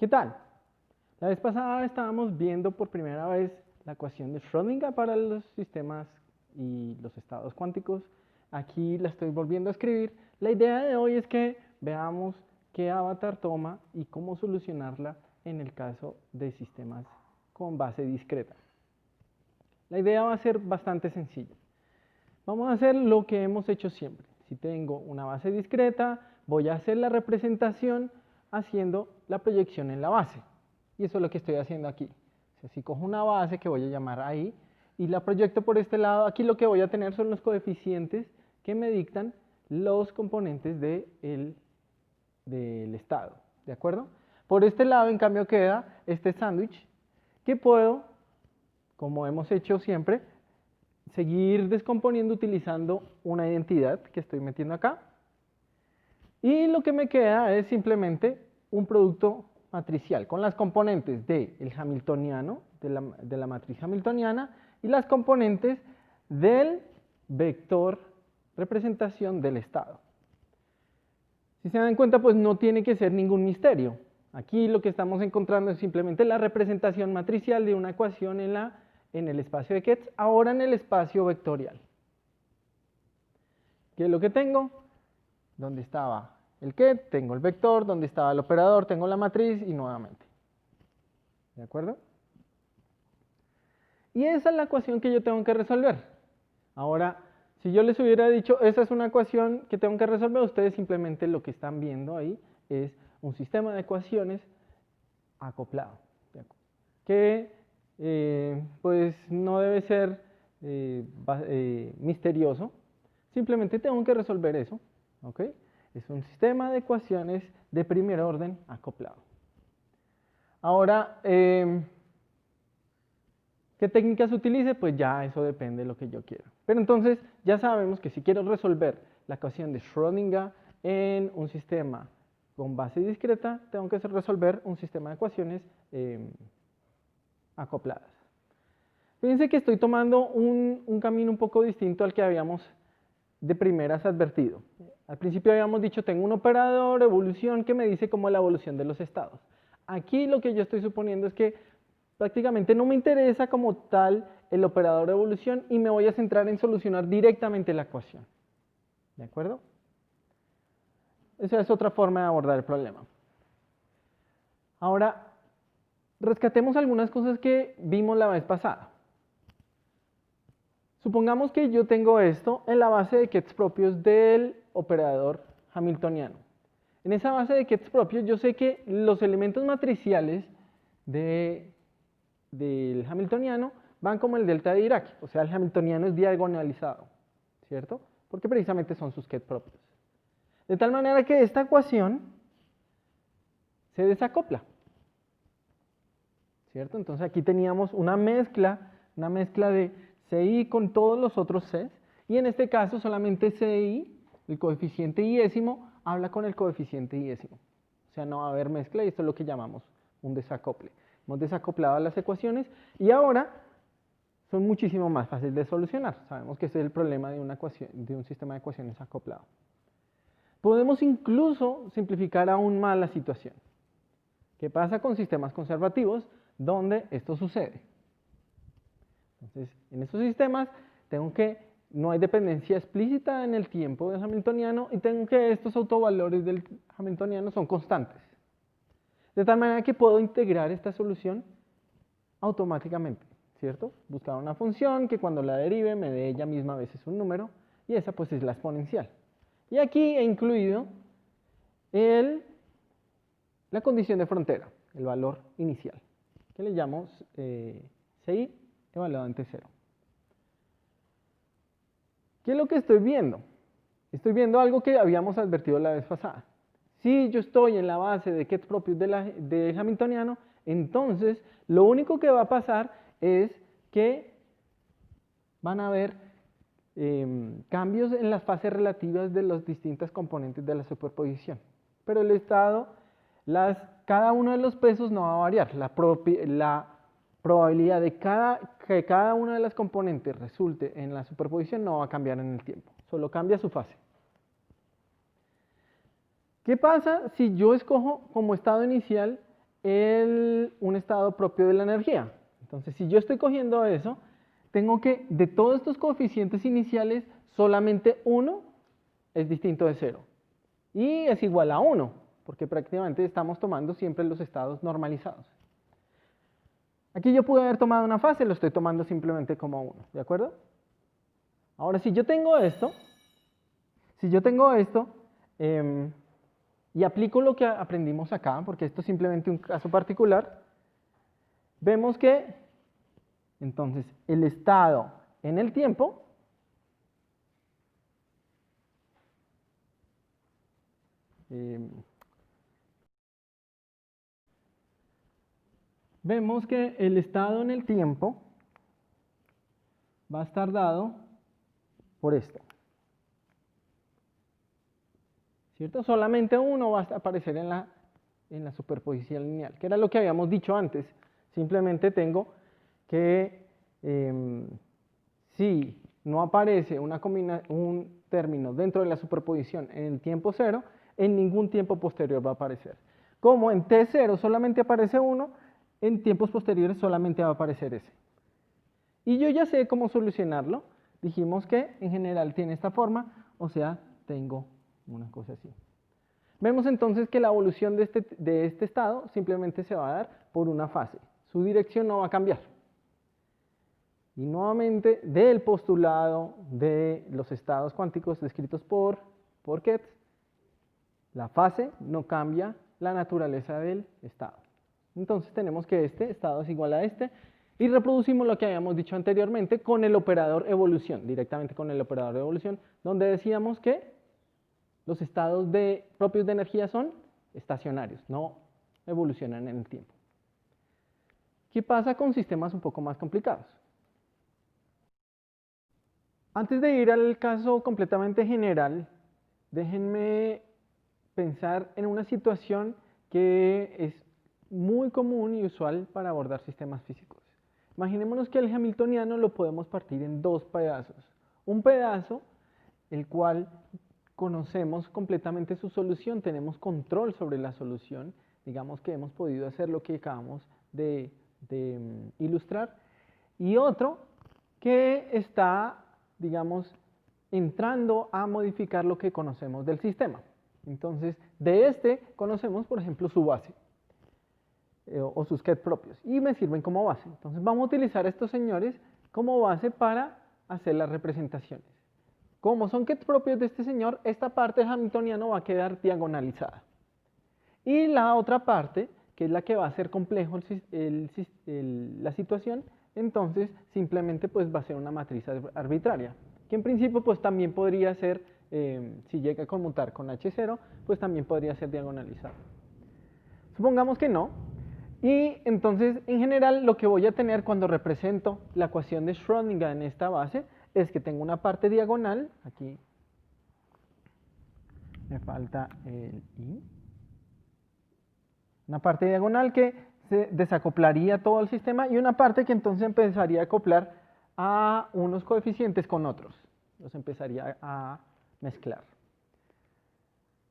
¿Qué tal? La vez pasada estábamos viendo por primera vez la ecuación de Schrödinger para los sistemas y los estados cuánticos. Aquí la estoy volviendo a escribir. La idea de hoy es que veamos qué avatar toma y cómo solucionarla en el caso de sistemas con base discreta. La idea va a ser bastante sencilla. Vamos a hacer lo que hemos hecho siempre. Si tengo una base discreta, voy a hacer la representación haciendo la proyección en la base. Y eso es lo que estoy haciendo aquí. O sea, si cojo una base que voy a llamar ahí y la proyecto por este lado, aquí lo que voy a tener son los coeficientes que me dictan los componentes del estado. ¿De acuerdo? Por este lado, en cambio, queda este sándwich que puedo, como hemos hecho siempre, seguir descomponiendo utilizando una identidad que estoy metiendo acá. Y lo que me queda es simplemente un producto matricial con las componentes del hamiltoniano, de la matriz hamiltoniana, y las componentes del vector representación del estado. Si se dan cuenta, pues no tiene que ser ningún misterio. Aquí lo que estamos encontrando es simplemente la representación matricial de una ecuación en el espacio de Ketz, ahora en el espacio vectorial. ¿Qué es lo que tengo? Donde estaba el Ket, tengo el vector, donde estaba el operador, tengo la matriz y nuevamente. ¿De acuerdo? Y esa es la ecuación que yo tengo que resolver. Ahora, si yo les hubiera dicho, esa es una ecuación que tengo que resolver, ustedes simplemente lo que están viendo ahí es un sistema de ecuaciones acoplado. Que pues no debe ser misterioso, simplemente tengo que resolver eso, ¿ok? Es un sistema de ecuaciones de primer orden acoplado. Ahora, ¿qué técnicas utilice? Pues ya eso depende de lo que yo quiera. Pero entonces ya sabemos que si quiero resolver la ecuación de Schrödinger en un sistema con base discreta, tengo que resolver un sistema de ecuaciones acopladas. Fíjense que estoy tomando un camino un poco distinto al que habíamos de primeras advertido. Al principio habíamos dicho, tengo un operador, evolución, que me dice cómo es la evolución de los estados. Aquí lo que yo estoy suponiendo es que prácticamente no me interesa como tal el operador de evolución y me voy a centrar en solucionar directamente la ecuación. ¿De acuerdo? Esa es otra forma de abordar el problema. Ahora, rescatemos algunas cosas que vimos la vez pasada. Supongamos que yo tengo esto en la base de Ketz propios del operador hamiltoniano. En esa base de Ketz propios yo sé que los elementos matriciales del hamiltoniano van como el delta de Dirac, o sea, el hamiltoniano es diagonalizado, ¿cierto? Porque precisamente son sus Ketz propios. De tal manera que esta ecuación se desacopla, ¿cierto? Entonces aquí teníamos una mezcla de CI con todos los otros Cs, y en este caso solamente CI, el coeficiente iésimo, habla con el coeficiente iésimo. O sea, no va a haber mezcla y esto es lo que llamamos un desacople. Hemos desacoplado las ecuaciones y ahora son muchísimo más fáciles de solucionar. Sabemos que ese es el problema de un sistema de ecuaciones acoplado. Podemos incluso simplificar aún más la situación. ¿Qué pasa con sistemas conservativos donde esto sucede? Entonces, en estos sistemas no hay dependencia explícita en el tiempo del hamiltoniano y tengo que estos autovalores del hamiltoniano son constantes. De tal manera que puedo integrar esta solución automáticamente, ¿cierto? Buscar una función que cuando la derive me dé ella misma a veces un número y esa pues es la exponencial. Y aquí he incluido la condición de frontera, el valor inicial, que le llamo CI evaluado ante 0. ¿Qué es lo que estoy viendo? Estoy viendo algo que habíamos advertido la vez pasada. Si yo estoy en la base de Ketz propios del hamiltoniano, entonces lo único que va a pasar es que van a haber cambios en las fases relativas de las distintas componentes de la superposición. Pero el estado, cada uno de los pesos no va a variar. La probabilidad de que cada una de las componentes resulte en la superposición no va a cambiar en el tiempo, solo cambia su fase. ¿Qué pasa si yo escojo como estado inicial un estado propio de la energía. Entonces, si yo estoy cogiendo eso, tengo que, de todos estos coeficientes iniciales, solamente uno es distinto de 0. Y es igual a 1, porque prácticamente estamos tomando siempre los estados normalizados. Aquí yo pude haber tomado una fase, lo estoy tomando simplemente como 1, ¿de acuerdo? Ahora, si yo tengo esto, y aplico lo que aprendimos acá, porque esto es simplemente un caso particular, vemos que entonces el estado en el tiempo vemos que el estado en el tiempo va a estar dado por esto. ¿Cierto? Solamente uno va a aparecer en la superposición lineal, que era lo que habíamos dicho antes. Simplemente tengo que, si no aparece un término dentro de la superposición en el tiempo 0, en ningún tiempo posterior va a aparecer. Como en T0 solamente aparece 1, en tiempos posteriores solamente va a aparecer ese. Y yo ya sé cómo solucionarlo. Dijimos que en general tiene esta forma, o sea, tengo una cosa así. Vemos entonces que la evolución de este estado simplemente se va a dar por una fase. Su dirección no va a cambiar. Y nuevamente, del postulado de los estados cuánticos descritos por Ketz, la fase no cambia la naturaleza del estado. Entonces tenemos que este estado es igual a este, y reproducimos lo que habíamos dicho anteriormente con el operador evolución, directamente con el operador de evolución, donde decíamos que los estados propios de energía son estacionarios, no evolucionan en el tiempo. ¿Qué pasa con sistemas un poco más complicados? Antes de ir al caso completamente general, déjenme pensar en una situación que es muy común y usual para abordar sistemas físicos. Imaginémonos que el hamiltoniano lo podemos partir en dos pedazos. Un pedazo, el cual conocemos completamente su solución, tenemos control sobre la solución, digamos que hemos podido hacer lo que acabamos de ilustrar, y otro que está, digamos, entrando a modificar lo que conocemos del sistema. Entonces, de este conocemos, por ejemplo, su base o sus ket propios, y me sirven como base. Entonces, vamos a utilizar a estos señores como base para hacer las representaciones. Como son ket propios de este señor, esta parte del hamiltoniano va a quedar diagonalizada. Y la otra parte, que es la que va a hacer complejo la situación, entonces simplemente pues va a ser una matriz arbitraria, que en principio pues también podría ser, si llega a conmutar con H0, pues también podría ser diagonalizado. Supongamos que no, y entonces en general lo que voy a tener cuando represento la ecuación de Schrödinger en esta base es que tengo una parte diagonal, aquí me falta el I, una parte diagonal que se desacoplaría todo el sistema y una parte que entonces empezaría a acoplar a unos coeficientes con otros, los empezaría a mezclar.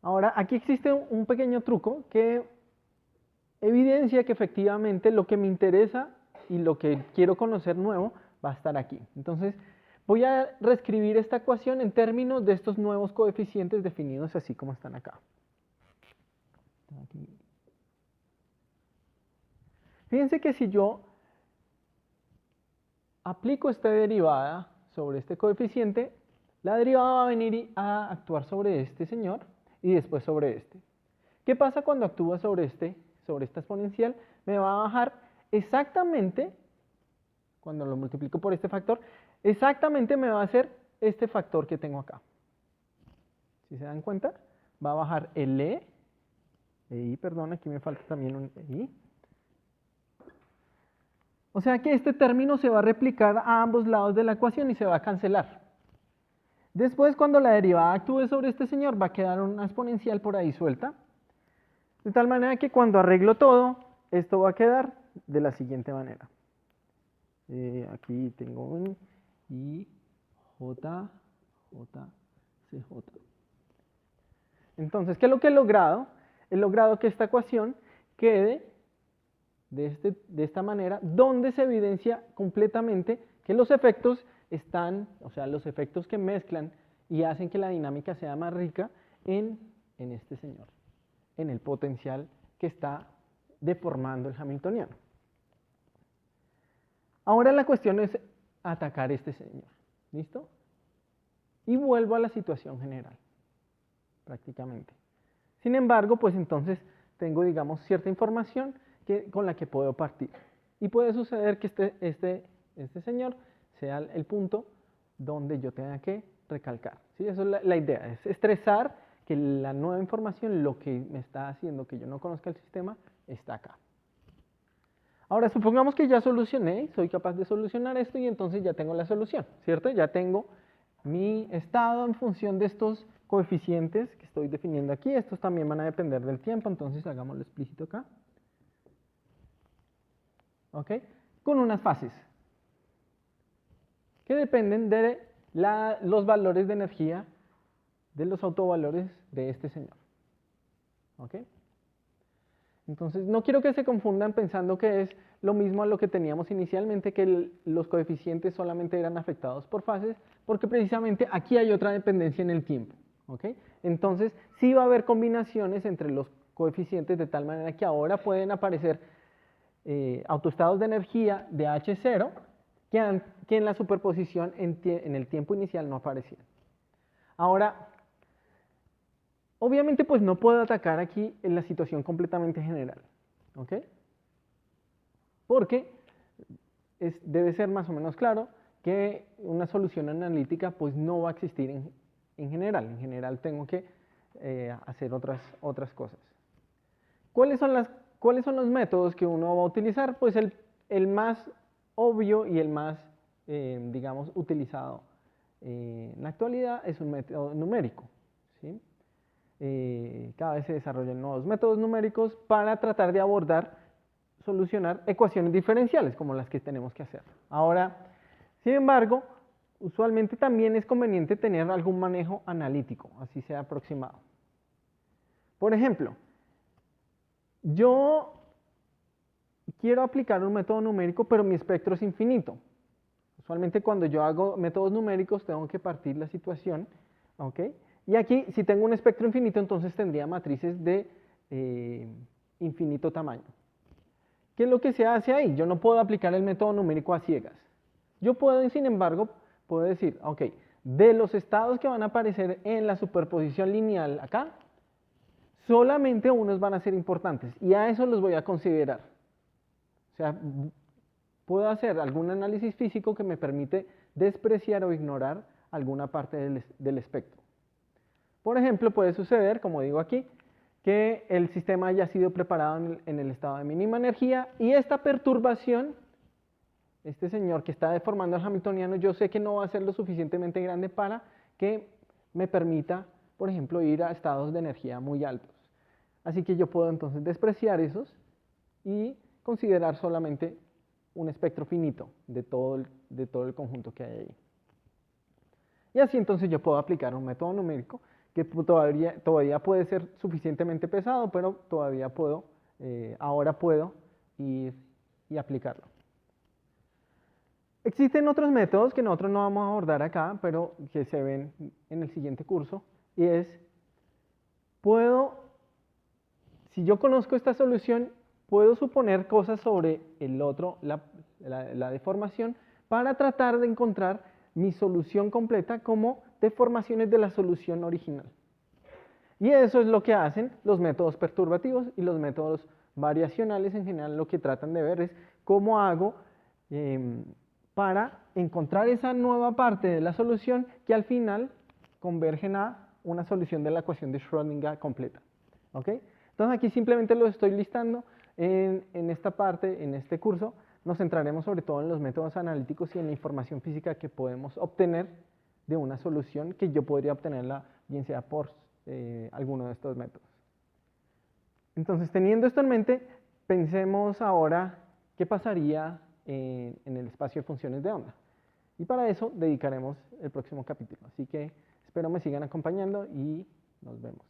Ahora, aquí existe un pequeño truco que evidencia que efectivamente lo que me interesa y lo que quiero conocer nuevo va a estar aquí. Entonces, voy a reescribir esta ecuación en términos de estos nuevos coeficientes definidos así como están acá. Aquí. Fíjense que si yo aplico esta derivada sobre este coeficiente, la derivada va a venir a actuar sobre este señor y después sobre este. ¿Qué pasa cuando actúa sobre esta exponencial? Me va a bajar exactamente, cuando lo multiplico por este factor, exactamente me va a hacer este factor que tengo acá. Si se dan cuenta, va a bajar el I, perdón, aquí me falta también un I. O sea que este término se va a replicar a ambos lados de la ecuación y se va a cancelar. Después, cuando la derivada actúe sobre este señor, va a quedar una exponencial por ahí suelta. De tal manera que cuando arreglo todo, esto va a quedar de la siguiente manera. Aquí tengo un I, J, J, CJ. Entonces, ¿qué es lo que he logrado? He logrado que esta ecuación quede de esta manera, donde se evidencia completamente que los efectos están, o sea, los efectos que mezclan y hacen que la dinámica sea más rica en este señor, en el potencial que está deformando el hamiltoniano. Ahora la cuestión es atacar este señor, ¿listo? Y vuelvo a la situación general, prácticamente. Sin embargo, pues entonces tengo, digamos, cierta información con la que puedo partir. Y puede suceder que este señor sea el punto donde yo tenga que recalcar. ¿Sí? Eso es la idea, es estresar que la nueva información, lo que me está haciendo que yo no conozca el sistema, está acá. Ahora, supongamos que ya solucioné, soy capaz de solucionar esto y entonces ya tengo la solución, ¿cierto? Ya tengo mi estado en función de estos coeficientes que estoy definiendo aquí. Estos también van a depender del tiempo, entonces hagámoslo explícito acá. ¿Ok? Con unas fases que dependen de los valores de energía de los autovalores de este señor. ¿Ok? Entonces, no quiero que se confundan pensando que es lo mismo a lo que teníamos inicialmente, que los coeficientes solamente eran afectados por fases, porque precisamente aquí hay otra dependencia en el tiempo. ¿Ok? Entonces, sí va a haber combinaciones entre los coeficientes de tal manera que ahora pueden aparecer autoestados de energía de H0 que en la superposición en el tiempo inicial no aparecían. Ahora, obviamente, pues no puedo atacar aquí en la situación completamente general, ¿ok? Porque debe ser más o menos claro que una solución analítica pues no va a existir en general. En general tengo que hacer otras cosas. ¿Cuáles son los métodos que uno va a utilizar? Pues el más obvio y el más, digamos, utilizado en la actualidad es un método numérico, ¿sí? Cada vez se desarrollan nuevos métodos numéricos para tratar de solucionar ecuaciones diferenciales como las que tenemos que hacer. Ahora, sin embargo, usualmente también es conveniente tener algún manejo analítico, así sea aproximado. Por ejemplo, yo quiero aplicar un método numérico, pero mi espectro es infinito. Usualmente cuando yo hago métodos numéricos tengo que partir la situación, ¿ok? Y aquí, si tengo un espectro infinito, entonces tendría matrices de infinito tamaño. ¿Qué es lo que se hace ahí? Yo no puedo aplicar el método numérico a ciegas. Yo puedo, sin embargo, puedo decir, ok, de los estados que van a aparecer en la superposición lineal acá, solamente unos van a ser importantes y a eso los voy a considerar. O sea, puedo hacer algún análisis físico que me permite despreciar o ignorar alguna parte del espectro. Por ejemplo, puede suceder, como digo aquí, que el sistema haya sido preparado en el estado de mínima energía y esta perturbación, este señor que está deformando el hamiltoniano, yo sé que no va a ser lo suficientemente grande para que me permita, por ejemplo, ir a estados de energía muy altos. Así que yo puedo entonces despreciar esos y considerar solamente un espectro finito de todo el conjunto que hay ahí. Y así entonces yo puedo aplicar un método numérico que todavía puede ser suficientemente pesado, pero todavía ahora puedo ir y aplicarlo. Existen otros métodos que nosotros no vamos a abordar acá, pero que se ven en el siguiente curso, y es, si yo conozco esta solución, puedo suponer cosas sobre la deformación para tratar de encontrar mi solución completa como deformaciones de la solución original. Y eso es lo que hacen los métodos perturbativos y los métodos variacionales. En general lo que tratan de ver es cómo hago para encontrar esa nueva parte de la solución que al final convergen a una solución de la ecuación de Schrödinger completa. ¿Ok? Entonces aquí simplemente lo estoy listando en esta parte, en este curso. Nos centraremos sobre todo en los métodos analíticos y en la información física que podemos obtener de una solución que yo podría obtenerla bien sea por alguno de estos métodos. Entonces, teniendo esto en mente, pensemos ahora qué pasaría en el espacio de funciones de onda. Y para eso dedicaremos el próximo capítulo. Así que espero me sigan acompañando y nos vemos.